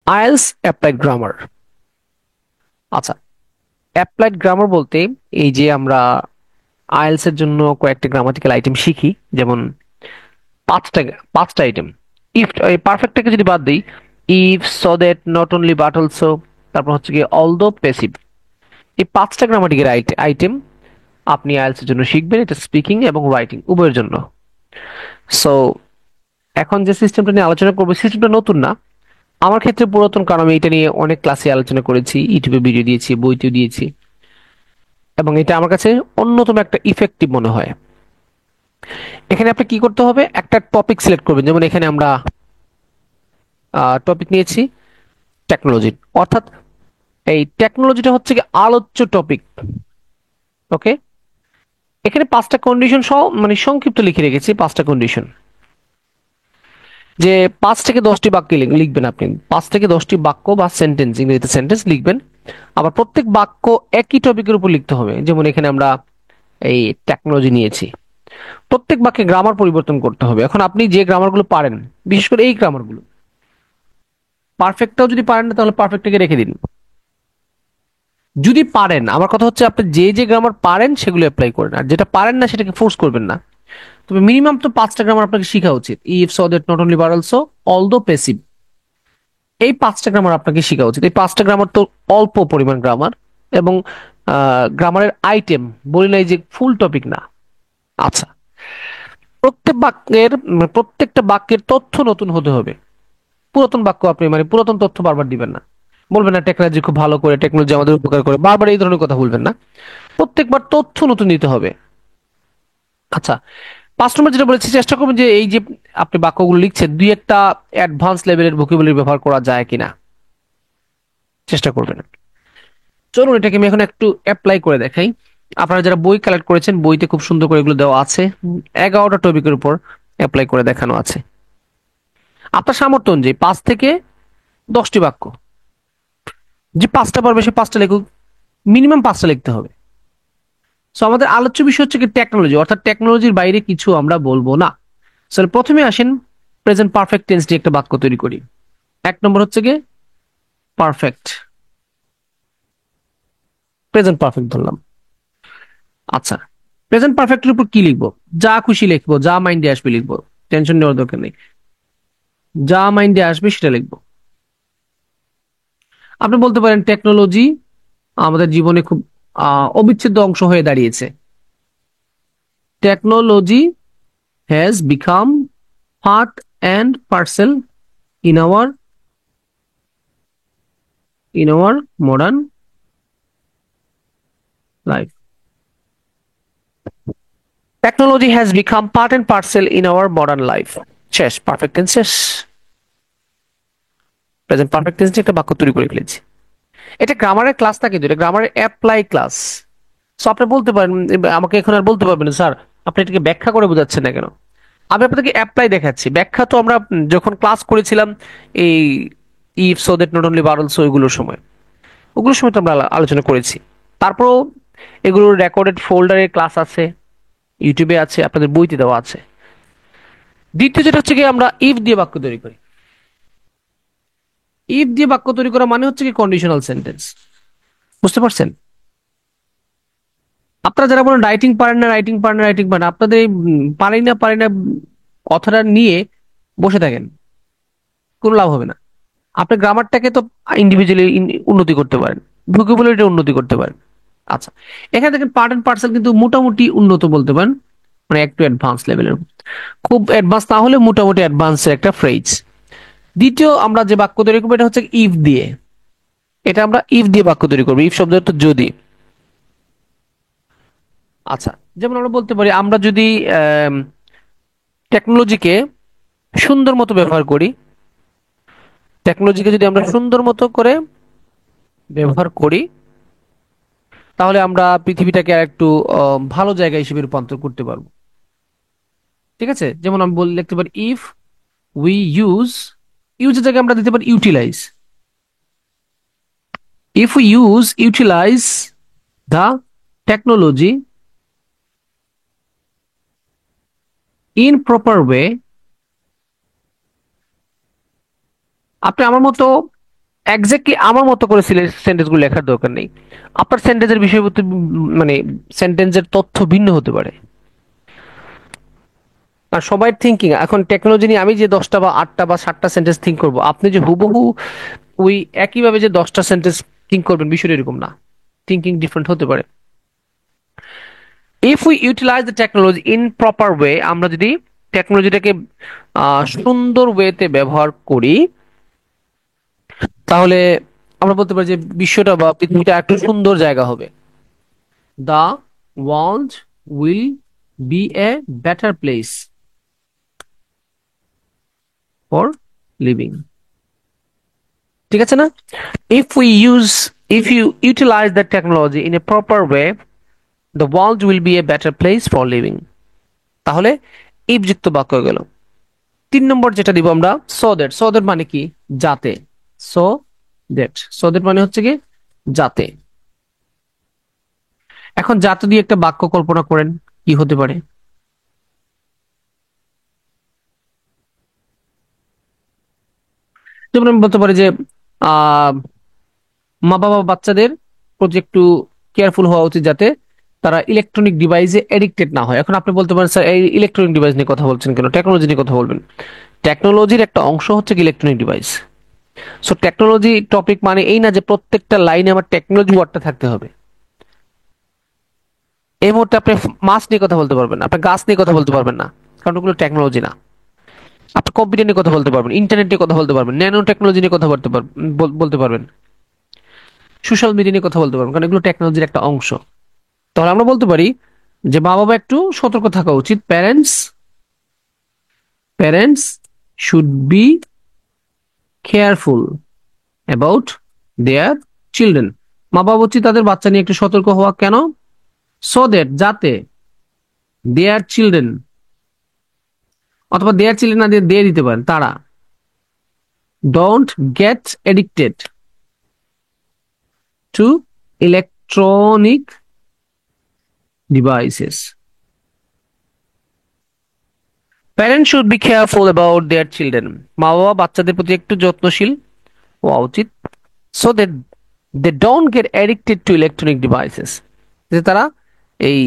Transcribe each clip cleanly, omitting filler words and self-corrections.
IELTS applied grammar. আচ্ছা, applied grammar বলতে এই যে আমরা আইএলস এর জন্য কয়েকটা গ্রামাটিক্যাল আইটেম শিখি, যেমন পাঁচটা পাঁচটা আইটেম। ইফ এই পারফেক্টটাকে যদি বাদ দিই, if, so that, not only, but also, তারপর হচ্ছে কি অলদো, প্যাসিভ। এই পাঁচটা গ্রামাটিক্যাল আইটেম আপনি আইএলস এর জন্য শিখবেন, এটা স্পিকিং এবং রাইটিং উভয়ের জন্য। সো এখন যে সিস্টেমটা নিয়ে আলোচনা করবো, সিস্টেমটা নতুন না আমার ক্ষেত্রে, পুরাতন, কারণ আমি এটা নিয়ে অনেক ক্লাসে আলোচনা করেছি, ইউটিউবে ভিডিও দিয়েছি, বইতেও দিয়েছি, এবং এটা আমার কাছে অন্যতম একটা ইফেক্টিভ মনে হয়। এখানে আপনি কি করতে হবে, একটা টপিক সিলেক্ট করবেন, যেমন এখানে আমরা টপিক নিয়েছি টেকনোলজি, অর্থাৎ এই টেকনোলজিটা হচ্ছে কি আলোচ্য টপিক। ওকে, এখানে পাঁচটা কন্ডিশন সহ মানে সংক্ষিপ্ত লিখে রেখেছি, পাঁচটা কন্ডিশন। যে 5 থেকে 10টি বাক্য লিখবেন আপনি, 5 থেকে 10টি বাক্য বা সেন্টেন্স, ইংরেজিতে সেন্টেন্স লিখবেন। আবার প্রত্যেক বাক্য একই টপিকের উপর লিখতে হবে, যেমন এখানে আমরা এই টেকনোলজি নিয়েছি। প্রত্যেক বাক্যে গ্রামার পরিবর্তন করতে হবে। এখন আপনি যে গ্রামারগুলো পারেন, বিশেষ করে এই গ্রামারগুলো, পারফেক্টটাও যদি পারেন না তাহলে পারফেক্টটাকে রেখে দিন। যদি পারেন, আমার কথা হচ্ছে আপনি যে যে গ্রামার পারেন সেগুলো অ্যাপ্লাই করেন, আর যেটা পারেন না সেটাকে ফোর্স করবেন না। তবে মিনিমাম তো 5টা গ্রামার আপনাকে শেখা উচিত। If, so that, not only, but also, although, passive. এই 5টা গ্রামার আপনাকে শেখা উচিত। এই 5টা গ্রামার তো অল্প পরিমাণ গ্রামার, এবং গ্রামারের আইটেম বলি নাই যে ফুল টপিক না। আচ্ছা, প্রত্যেকটা বাক্যের তথ্য নতুন হতে হবে। পুরাতন বাক্য আপনি মানে পুরাতন তথ্য বারবার দিবেন না। বলবেন না টেকনোলজি খুব ভালো করে, টেকনোলজি আমাদের উপকার করে, বারবার এই ধরনের কথা বলবেন না। প্রত্যেকবার তথ্য নতুন দিতে হবে। আচ্ছা, 5 নম্বর যেটা বলেছি, চেষ্টা করবেন যে এই যে আপনি বাক্যগুলো লিখছেন, দুই একটা অ্যাডভান্স লেভেলের ভোকাবুলারি ব্যবহার করা যায় কিনা চেষ্টা করবেন। চলুন এটাকে আমি এখন একটু অ্যাপ্লাই করে দেখাই। আপনারা যারা বই কালেক্ট করেছেন, বইতে খুব সুন্দর করে এগুলো দেওয়া আছে। 11টা টপিকের উপর অ্যাপ্লাই করে দেখানো আছে। আপনার সামর্থ্য অনুযায়ী 5 থেকে 10টি বাক্য, যে 5টা পারবে সে 5টা লিখুক, মিনিমাম 5টা লিখতে হবে। সো আমাদের আলোচ্য বিষয় হচ্ছে কি টেকনোলজি, অর্থাৎ টেকনোলজির বাইরে কিছু আমরা বলবো না। সো প্রথমে আসেন, প্রেজেন্ট পারফেক্ট টেন্স নিয়ে একটা বাক্য তৈরি করি। 1 নম্বর হচ্ছে কি পারফেক্ট, প্রেজেন্ট পারফেক্ট ধরলাম। আচ্ছা, প্রেজেন্ট পারফেক্টের উপর কি লিখবো? যা খুশি লিখবো, যা মাইন্ডে আসবে লিখবো, টেনশন নেওয়ার দরকার নেই। যা মাইন্ডে আসবে সেটা লিখবো। আপনি বলতে পারেন টেকনোলজি আমাদের জীবনে খুব অবিচ্ছেদ্য অংশ হয়ে দাঁড়িয়েছে। Technology has become part and parcel in our modern life. Technology has become part and parcel in our modern life. শেষ, পারফেক্ট টেন্স শেষ। প্রেজেন্ট পারফেক্ট টেন্স একটা বাক্য তৈরি করে ফেলেছি। এটা গ্রামারের ক্লাস না, কিন্তু এটা গ্রামারের অ্যাপ্লাই ক্লাস। সো আপনি বলতে পারেন, আমাকে এখন আর বলতে পারবেন না, স্যার আপনি এটাকে ব্যাখ্যা করে বোঝাচ্ছেন না কেন। আমি আপনাদেরকে অ্যাপ্লাই দেখাচ্ছি। ব্যাখ্যা তো আমরা যখন ক্লাস করেছিলাম এই if, so that, not only, but also, ওগুলোর সময় তো আমরা আলোচনা করেছি। তারপরও এগুলোর রেকর্ডেড ফোল্ডারে ক্লাস আছে, ইউটিউবে আছে, আপনাদের বইতে দেওয়া আছে। দ্বিতীয় যেটা হচ্ছে কি, আমরা ইফ দিয়ে বাক্য তৈরি করি। ইফ দিয়ে বাক্য তৈরি করা মানে হচ্ছে কি কন্ডিশনাল সেন্টেন্স। বুঝতে পারছেন? আপনারা যারা বলেন রাইটিং পারেন না, আপনাদের এই পারি না কথাটা নিয়ে বসে থাকেন, কোনো লাভ হবে না। আপনি গ্রামারটাকে তো ইন্ডিভিজুয়ালি উন্নতি করতে পারেন, ভোকাবুলারিটা উন্নতি করতে পারেন। আচ্ছা, এখানে দেখেন পার্ট এন্ড পার্সেল কিন্তু মোটামুটি উন্নত বলতে পারেন, মানে একটু অ্যাডভান্স লেভেলের। খুব অ্যাডভান্স না হলে মোটামুটি অ্যাডভান্সের একটা ফ্রেজ। দ্বিতীয় আমরা যে বাক্য তৈরি করবো এটা হচ্ছে ইফ দিয়ে। এটা আমরা ইফ দিয়ে বাক্য তৈরি করবো, ইফ শব্দ তো যদি। আচ্ছা, যেমন আমরা বলতে পারি, আমরা যদি টেকনোলজিকে সুন্দর মতো ব্যবহার করি, টেকনোলজিকে যদি আমরা সুন্দর মতো করে ব্যবহার করি, তাহলে আমরা পৃথিবীটাকে আর একটু ভালো জায়গা হিসেবে রূপান্তর করতে পারবো। ঠিক আছে, যেমন আমি লিখতে পারি ইফ উই ইউজের জায়গায় আমরা দিতে পারি utilise. If we utilise the technology in proper way. আপনি আমার মতো এক্স্যাক্টলি আমার মতো করে সেন্টেন্স গুলো লেখার দরকার নেই। আপনার সেন্টেন্সের বিষয়বস্তু মানে সেন্টেন্সের তথ্য ভিন্ন হতে পারে। আর সবাই থিঙ্কিং এখন টেকনোলজি নিয়ে আমি যে 10টা বা 8টা বা 7টা সেন্টেন্স থিঙ্ক করব, আপনি যে হুবহু ওই একইভাবে যে 10টা সেন্টেন্স থিঙ্ক করবেন বিষয়টা এরকম না। থিঙ্কিং ডিফারেন্ট হতে পারে। If we utilise the technology in proper way, আমরা যদি টেকনোলজিটাকে সুন্দর ওয়েতে ব্যবহার করি, তাহলে আমরা বলতে পারি যে বিশ্বটা বা পৃথিবীটা একটু সুন্দর জায়গা হবে। The world will be a better place for living. ঠিক আছে না? If we use if you utilise the technology in a proper way, the world will be a better place for living. তাহলে ইফ যুক্ত বাক্য হয়ে গেল। 3 নম্বর যেটা দিব আমরা, সো দ্যাট। সো দ্যাট মানে কি? যাতে। সো দ্যাট, সো দ্যাট মানে হচ্ছে কি যাতে। এখন যাতে দিয়ে একটা বাক্য কল্পনা করেন, কি হতে পারে? যেমন আমি বলতে পারি যে আহ মা বাবা বাচ্চাদের প্রতি একটু কেয়ারফুল হওয়া উচিত, যাতে তারা ইলেকট্রনিক ডিভাইসে এডিক্টেড না হয়। এখন আপনি বলতে পারেন স্যার এই ইলেকট্রনিক ডিভাইস নিয়ে কথা বলছেন কেন, টেকনোলজি নিয়ে কথা বলবেন। টেকনোলজির একটা অংশ হচ্ছে কি electronic device. So technology topic মানে এই না যে প্রত্যেকটা লাইনে আমার টেকনোলজি ওয়ার্ডটা থাকতে হবে। এই মুহূর্তে আপনি মাছ নিয়ে কথা বলতে পারবেন না, আপনি গাছ নিয়ে কথা বলতে পারবেন না, কারণ ওগুলো টেকনোলজি না। আপনি কম্পিউটার নিয়ে কথা বলতে পারবেন, ইন্টারনেট নিয়ে কথা বলতে পারবেন, ন্যানো টেকনোলজি নিয়ে কথা বলতে পারবেন, বলতে পারবেন, সোশ্যাল মিডিয়া নিয়ে কথা বলতে পারবেন, কারণ এগুলো টেকনোলজির একটা অংশ। তাহলে আমরা বলতে পারি যে মা বাবা একটু সতর্ক থাকা উচিত। Parents parents should be careful about their children. মা বাবা উচিত তাদের বাচ্চা নিয়ে একটু সতর্ক হওয়া। কেন? সো দ্যাট যাতে দেয়ার চিলড্রেন, অথবা দেয়ার চিলড্রেন না দিয়ে দিয়ে দিতে পারেন, তারা don't get addicted to electronic devices. Parents should be careful about their children. মা বাবা বাচ্চাদের প্রতি একটু যত্নশীল হওয়া উচিত। So that they don't get addicted to electronic devices, যে তারা এই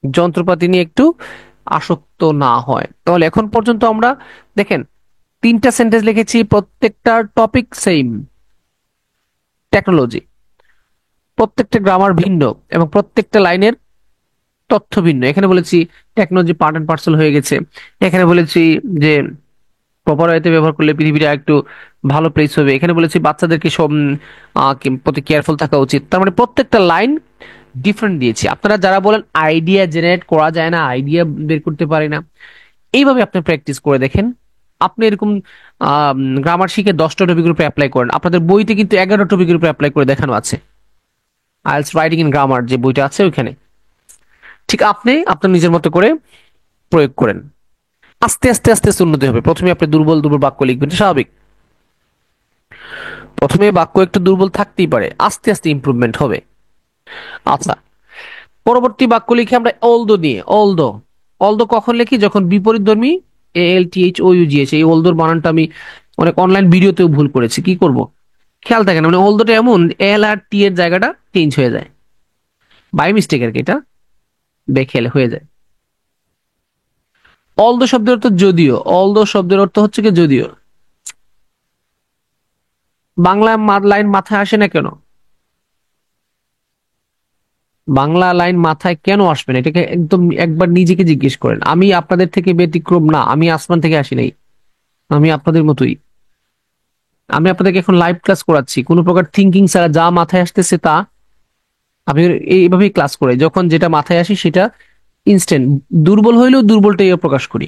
যন্ত্রপাতি নিয়ে একটু আসক্ত না হয়। তাহলে এখন পর্যন্ত আমরা দেখেন 3টা সেন্টেন্স লিখেছি, প্রত্যেকটার টপিক সেম, টেকনোলজি। প্রত্যেকটা গ্রামার ভিন্ন এবং প্রত্যেকটা লাইনের তথ্য ভিন্ন। এখানে বলেছি টেকনোলজি পার্ট এন্ড পার্সেল হয়ে গেছে। এখানে বলেছি যে প্রপার ওয়েতে ব্যবহার করলে পৃথিবীটা একটু ভালো প্লেস হবে। এখানে বলেছি বাচ্চাদেরকে সব প্রতি কেয়ারফুল থাকা উচিত। তার মানে প্রত্যেকটা লাইন ডিফারেন্ট দিয়েছি। আপনারা যারা বলেন আইডিয়া জেনারেট করা যায় না, আইডিয়া বের করতে পারি না, এইভাবে আপনি প্র্যাকটিস করে দেখেন। আপনি এরকম গ্রামার শিখে 10টা টপিকের উপরে অ্যাপ্লাই করেন। আপনাদের বইতে কিন্তু 11 টপিকের উপরে অ্যাপ্লাই করে দেখানো আছে। আইএলটিএস রাইটিং ইন গ্রামার যে বইটা আছে ওইখানে। ঠিক আপনি আপনার নিজের মতো করে প্রয়োগ করেন। আস্তে আস্তে আস্তে আস্তে উন্নতি হবে। প্রথমে আপনি দুর্বল দুর্বল বাক্য লিখবেন, এটা স্বাভাবিক। প্রথমে বাক্য একটু দুর্বল থাকতেই পারে, আস্তে আস্তে ইমপ্রুভমেন্ট হবে। আচ্ছা, পরবর্তী বাক্য লিখে আমরা অলদো নিয়ে। অলদো, অলদো কখন লিখি? যখন বিপরীতধর্মী ALTHOUGH, এই অলদোর বানানটা আমি অনেক অনলাইন ভিডিওতেও ভুল করেছি। কি করব? খেয়াল থাকে না, মানে অলদোটা এমন এল আর টি এর জায়গাটা চেঞ্জ হয়ে যায় বাই মিস্টেক আর কি, এটা বেখেল হয়ে যায়। অলদো শব্দের অর্থ যদিও। অলদো শব্দের অর্থ হচ্ছে কি যদিও। বাংলা লাইন মাথায় আসে না কেন? বাংলা লাইন মাথায় কেন আসবে না, এটাকে একদম একবার নিজেকে জিজ্ঞেস করেন। আমি আপনাদের থেকে ব্যতিক্রম না, আমি আসমান থেকে আসি নাই, আমি আপনাদের মতোই। আমি আপনাদেরকে এখন লাইভ ক্লাস করাচ্ছি, কোনো প্রকার থিঙ্কিং ছাড়া যা মাথায় আসতেছে তা আমি এইভাবেই ক্লাস করি। যখন যেটা মাথায় আসি সেটা ইনস্ট্যান্ট, দুর্বল হইলেও দুর্বলটাই প্রকাশ করি।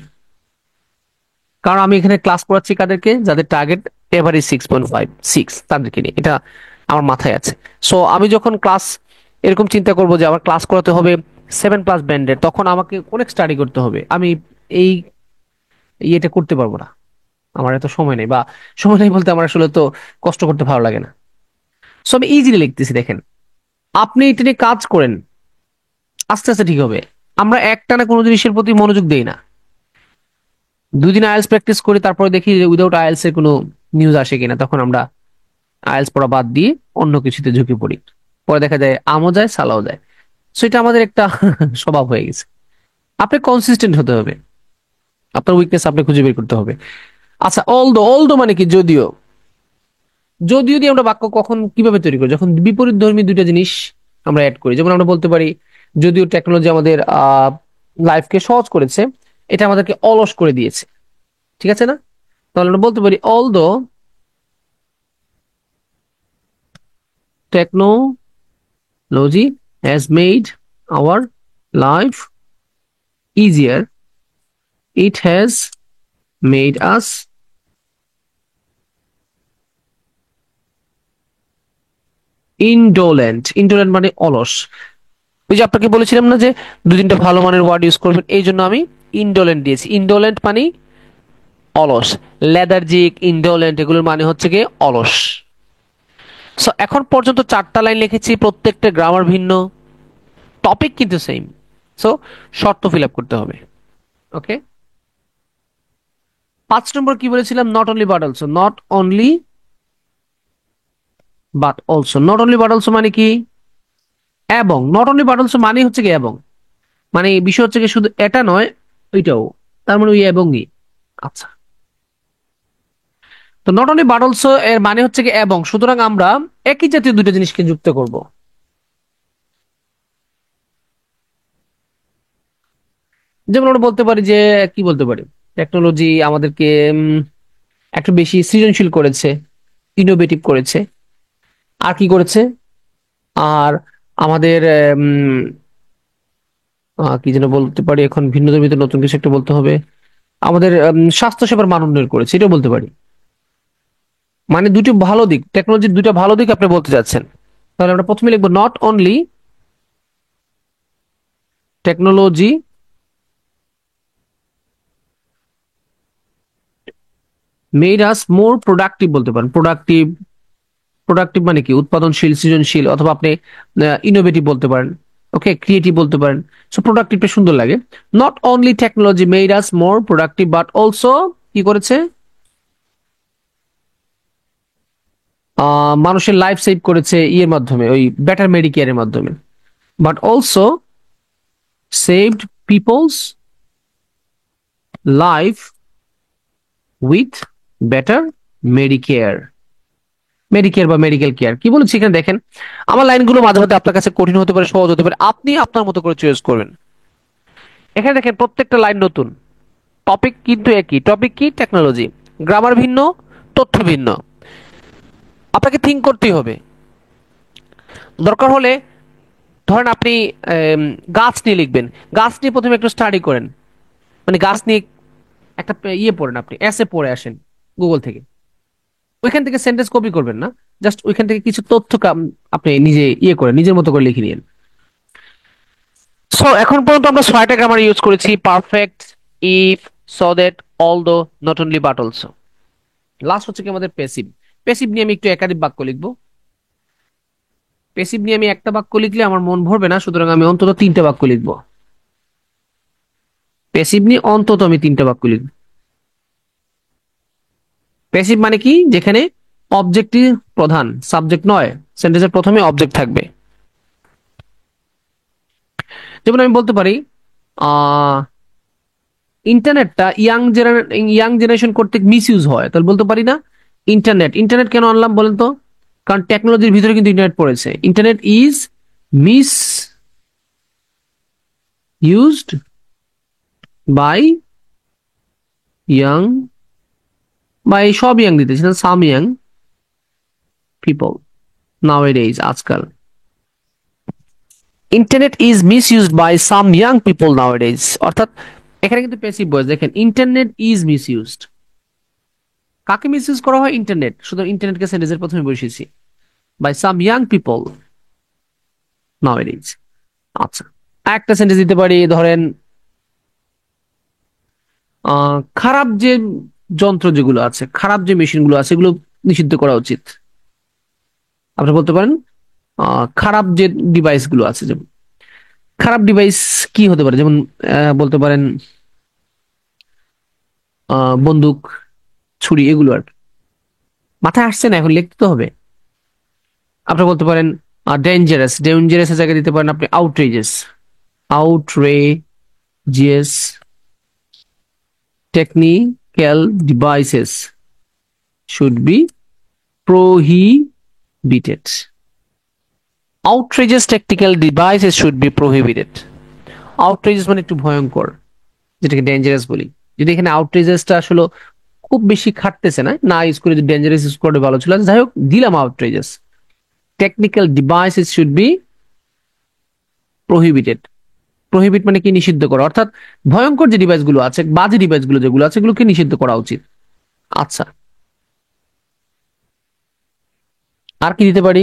কারণ আমি এখানে ক্লাস করাচ্ছি কাদেরকে? যাদের টার্গেট এভারেজ 6.56, তাদেরকে নিয়ে। এটা আমার মাথায় আছে। সো আমি যখন ক্লাস এরকম চিন্তা করবো যে আমার ক্লাস করাতে হবে 7+ ব্যান্ডের, তখন আমাকে অনেক স্টাডি করতে হবে। আমি এই ইয়েটা করতে পারবো না, আমার এত সময় নেই। বা সময় নেই বলতে আমার আসলে তো কষ্ট করতে ভালো লাগে না। সো আমি ইজিলি লিখতেছি, দেখেন। আপনি এটা নিয়ে কাজ করেন, আস্তে আস্তে ঠিক হবে। আমরা একটানা কোনো জিনিসের প্রতি মনোযোগ দেই না। 2 দিন আইএলটিএস প্র্যাকটিস করি, তারপরে দেখি যে উইদাউট আইএলটিএস এর কোনো নিউজ আসে কিনা, তখন আমরা আইএলটিএস পড়া বাদ দিয়ে অন্য কিছুতে ঝুঁকে পড়ি, পরে দেখা যায় আমও যায় সালাও যায়। সো এটা আমাদের একটা স্বভাব হয়ে গেছে। আপনি কনসিস্টেন্ট হতে হবে, আপনার উইকনেস আপনি খুঁজে বের করতে হবে। আচ্ছা, অলদো, অলদো মানে কি যদিও, যদিও দিয়ে আমরা বাক্য কখন কিভাবে তৈরি করি, যখন বিপরীত ধর্মী দুইটা জিনিস আমরা অ্যাড করি। যেমন আমরা বলতে পারি যদিও টেকনোলজি আমাদের লাইফকে সহজ করেছে, এটা আমাদেরকে অলস করে দিয়েছে, ঠিক আছে না? তাহলে আমরা বলতে পারি although technology has made our life easier, it has made us indolent. Indolent মানে অলস। ওই যে আপনাকে বলেছিলাম না যে দু তিনটা ভালো মানের ওয়ার্ড ইউজ করবেন, এই জন্য আমি ইনডোলেন্ট দিয়েছি। ইনডোলেন্ট মানে অলস, লেদার্জিক, ইনডোলেন্ট এগুলোর মানে হচ্ছে গিয়ে অলস। সো এখন পর্যন্ত 4টা লাইন লিখেছি, প্রত্যেকটা গ্রামার ভিন্ন, টপিক কিন্তু সেম। সো শর্ত ফিল আপ করতে হবে। ওকে, 5 নম্বর কি বলেছিলাম? Not only but also. Not only but also, not only but also মানে কি? এবং। নট অনলি বাট অলসো মানে হচ্ছে কি এবং, মানে বিষয় হচ্ছে কি শুধু এটা নয় ওইটাও, তার মানে ওই এবংই। আচ্ছা, তো নট অনলি বাট অলসো এর মানে হচ্ছে কি এবং, সুতরাং আমরা একই জাতীয় দুটো জিনিসকে যুক্ত করব। যেমন আমরা বলতে পারি যে, কি বলতে পারি, টেকনোলজি আমাদেরকে একটু বেশি সৃজনশীল করেছে, ইনোভেটিভ করেছে। আর কি করেছে? আর আমাদের কি যেন বলতে পারি, এখন ভিন্ন ধর্মীতে নতুন কিছু একটা বলতে হবে। আমাদের স্বাস্থ্যসেবার মান উন্নয়ন করেছে, এটাও বলতে পারি। মানে দুটো ভালো দিক, টেকনোলজির দুটো ভালো দিক আপনি বলতে চাচ্ছেন। তাহলে আমরা প্রথমে লিখবো not only technology made us more productive, বলতে পারেন প্রোডাক্টিভ। প্রোডাক্টিভ মানে কি? উৎপাদনশীল, সৃজনশীল, অথবা আপনি ইনোভেটিভ বলতে পারেন। ওকে, ক্রিয়েটিভ বলতে পারেন। সো প্রোডাক্টিভটা সুন্দর লাগে। Not only technology made us more productive but also কি করেছে? মানুষের লাইফ সেভ করেছে ইয়ের মাধ্যমে, ওই বেটার মেডিকেয়ারের মাধ্যমে। But also saved people's life with better medicare. Medicare বা মেডিকেল কেয়ার কি বলেছি এখানে দেখেন। আমার লাইনগুলো মাঝে মাঝে আপনার কাছে কঠিন হতে পারে, সহজ হতে পারে, আপনি আপনার মতো করে চয়েস করবেন। এখানে দেখেন প্রত্যেকটা লাইন নতুন, টপিক কিন্তু একই। টপিক কি? টেকনোলজি। গ্রামার ভিন্ন, তথ্য ভিন্ন। আপনাকে থিঙ্ক করতেই হবে। দরকার হলে ধরেন আপনি গাছ নিয়ে লিখবেন, গাছ নিয়ে প্রথমে একটু স্টাডি করেন, মানে গাছ নিয়ে একটা ইয়ে পড়েন, আপনি এসে পড়ে আসেন গুগল থেকে। ওইখান থেকে সেন্টেন্স কপি করবেন না, জাস্ট ওইখান থেকে কিছু তথ্য আপনি নিজে ইয়ে করে নিজের মতো করে লিখে নিন। সো এখন পর্যন্ত আমরা 6টা গ্রামার ইউজ করেছি: perfect, if, so that, although, not only but also. Last হচ্ছে কি আমাদের প্যাসিভ। প্যাসিভ নিয়ে আমি একটু একাধিক বাক্য লিখবো। প্যাসিভ নিয়ে আমি একটা বাক্য লিখলে আমার মন ভরবে না, সুতরাং আমি অন্তত 3টে বাক্য লিখবো। প্যাসিভ নিয়ে অন্তত আমি 3টে বাক্য লিখবো। প্যাসিভ মানে কি? যেখানে অবজেক্টই প্রধান, সাবজেক্ট নয়। সেন্টেন্সের প্রথমে অবজেক্ট থাকবে। যেমন আমি বলতে পারি আহ ইন্টারনেটটা ইয়াং জেনারেশন কর্তৃক মিস ইউজ হয়, তাহলে বলতে পারি না ইন্টারনেট। ইন্টারনেট কেন আনলাম বলেন তো? কারণ টেকনোলজির ভিতরে কিন্তু ইন্টারনেট পড়েছে। Internet is misused by young, by সব ইয়াং দিতেছি না, some young people nowadays, আজকাল। Internet is misused by some young people nowadays, অর্থাৎ এখানে কিন্তু প্যাসিভ ভয়েস। দেখেন, ইন্টারনেট ইজ মিস ইউজড, কাকে মিস ইউজ করা হয়? ইন্টারনেট। সুতরাং ইন্টারনেটকে সেন্টেন্সের প্রথমে বসিয়েছি, by some young people nowadays. আচ্ছা, একটা সেন্টেন্স দিতে পারি, ধরেন খারাপ যে যন্ত্র যেগুলো আছে, খারাপ যে মেশিনগুলো আছে, এগুলো নিষিদ্ধ করা উচিত। আপনি বলতে পারেন খারাপ যে ডিভাইস গুলো আছে, যেমন খারাপ ডিভাইস কি হতে পারে, যেমন বলতে পারেন বন্দুক, ছুরি, এগুলো আর কি। মাথায় আসছে না, এখন লিখতে তো হবে। আপনি বলতে পারেন ডেঞ্জারাস, ডেঞ্জারাস এর জায়গায় দিতে পারেন আপনি outrages, outrageous technical devices should be prohibited. Outrageous technical devices should be prohibited. Outrageous মানে একটু ভয়ঙ্কর, যেটাকে ডেঞ্জারাস বলি। যদি এখানে আউটরেজিয়াসটা আসলে খুব বেশি খাটতেছে না, না ইউজ করে যদি ডেঞ্জারাস ইউজ করে ভালো ছিল, যাই হোক দিলাম outrageous. Technical devices should be prohibited. Prohibit মানে কি, নিষিদ্ধ করা, অর্থাৎ ভয়ঙ্কর যে ডিভাইসগুলো আছে, বাজে ডিভাইসগুলো যেগুলো আছে, এগুলোকে নিষিদ্ধ করা উচিত। আচ্ছা, আর কি দিতে পারি?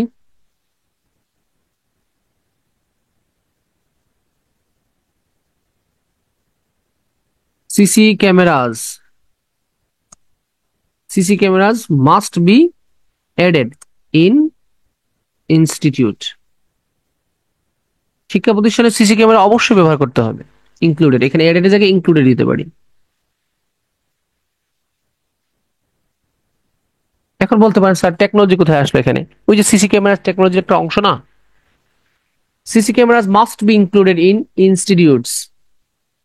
CC cameras, CC cameras must be added in institute. শিক্ষা প্রতিষ্ঠানে সিসি ক্যামেরা অবশ্যই ব্যবহার করতে হবে। ইনক্লুডেড, এখানে এডেড জায়গায় ইনক্লুডেড দিতে পারি। এখন বলতে পারেন স্যার টেকনোলজি কোথায় আসলো এখানে? ওই যে সিসি ক্যামেরা টেকনোলজির একটা অংশ না? CC cameras must be included in institutes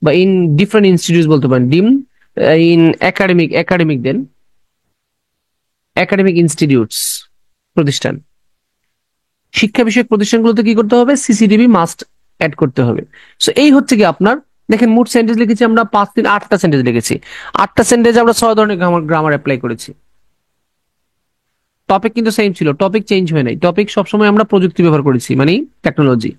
বা ইন ডিফারেন্ট ইনস্টিটিউটস বলতে পারেন, in academic, academic then academic institutes, প্রতিষ্ঠান, শিক্ষা বিষয়ক প্রতিষ্ঠানগুলোতে কি করতে হবে? সিসিটিভি মাস্ট অ্যাড করতে হবে। সো এই হচ্ছে কি আপনার, দেখেন মোট সেন্টেন্স লিখেছি আমরা 5 3 8টা সেন্টেন্স লিখেছি। 8টা সেন্টেন্স আমরা 6 ধরনের গ্রামার অ্যাপ্লাই করেছি। টপিক কিন্তু সেম ছিল, টপিক চেঞ্জ হয় নাই। টপিক সবসময় আমরা প্রযুক্তি ব্যবহার করেছি, মানে টেকনোলজি।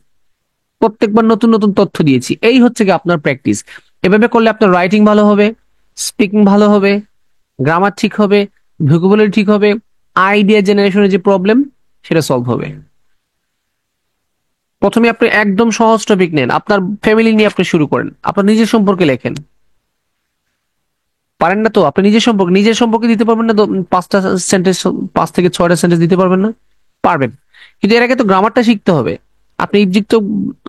প্রত্যেকবার নতুন নতুন তথ্য দিয়েছি। এই হচ্ছে কি আপনার প্র্যাকটিস। এভাবে করলে আপনার রাইটিং ভালো হবে, স্পিকিং ভালো হবে, গ্রামার ঠিক হবে, ভোকাবুলারি ঠিক হবে, আইডিয়া জেনারেশনের যে প্রবলেম সেটা সলভ হবে। প্রথমে আপনি একদম সহজ টপিক নেন, আপনার ফ্যামিলি নিয়ে আপনি শুরু করেন, আপনার নিজের সম্পর্কে লেখেন। পারেন না তো? আপনি নিজের সম্পর্কে দিতে পারবেন না তো 5টা সেন্টেন্স, 5 থেকে 6টা সেন্টেন্স দিতে পারবেন না? পারবেন। কিন্তু এর আগে তো গ্রামারটা শিখতে হবে। আপনি ইবজিক্ত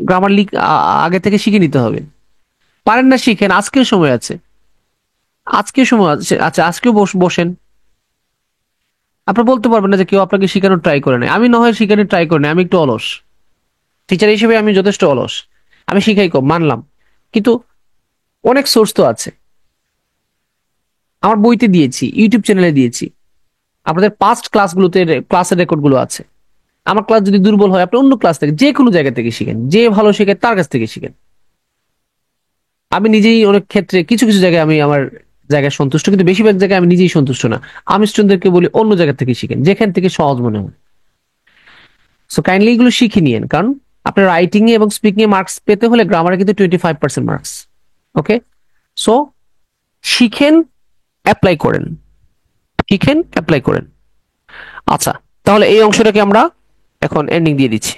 গ্রামার আগে থেকে শিখে নিতে হবে। পারেন না, শিখেন, আজকেও সময় আছে। আজকেও সময় আছে, আচ্ছা আজকেও বসেন। আপনি বলতে পারবেন না যে কেউ আপনাকে শেখানোর ট্রাই করে নাই। আমি না হয় শেখানোর ট্রাই করি না, আমি একটু অলস। টিচার হিসেবে আমি যথেষ্ট অলস, আমি শিখাই কম, মানলাম। কিন্তু অনেক সোর্স তো আছে, আমার বইতে দিয়েছি, ইউটিউব চ্যানেলে দিয়েছি, আপনাদের পাস্ট ক্লাসগুলোতে ক্লাসের রেকর্ড গুলো আছে। আমার ক্লাস যদি দুর্বল হয়, আপনি অন্য ক্লাস থেকে, যে কোনো জায়গা থেকে শিখেন, যে ভালো শেখে তার কাছ থেকে শিখেন। আমি নিজেই অনেক ক্ষেত্রে কিছু কিছু জায়গায় আমি আমার জায়গায় সন্তুষ্ট, কিন্তু বেশিরভাগ জায়গায় আমি নিজেই সন্তুষ্ট না। আমি স্টুডেন্টদেরকে বলি অন্য জায়গা থেকে শিখেন, যেখান থেকে সহজ মনে হয়। সো কাইন্ডলি এগুলো শিখে নিয়েন, কারণ আপনার রাইটিং এ এবং স্পিকিং এ মার্কস পেতে হলে গ্রামারে কিন্তু 25% মার্কস। ওকে, সো শিখেন, অ্যাপ্লাই করেন, শিখেন অ্যাপ্লাই করেন। আচ্ছা, তাহলে এই অংশটাকে আমরা এখন এন্ডিং দিয়ে দিচ্ছি।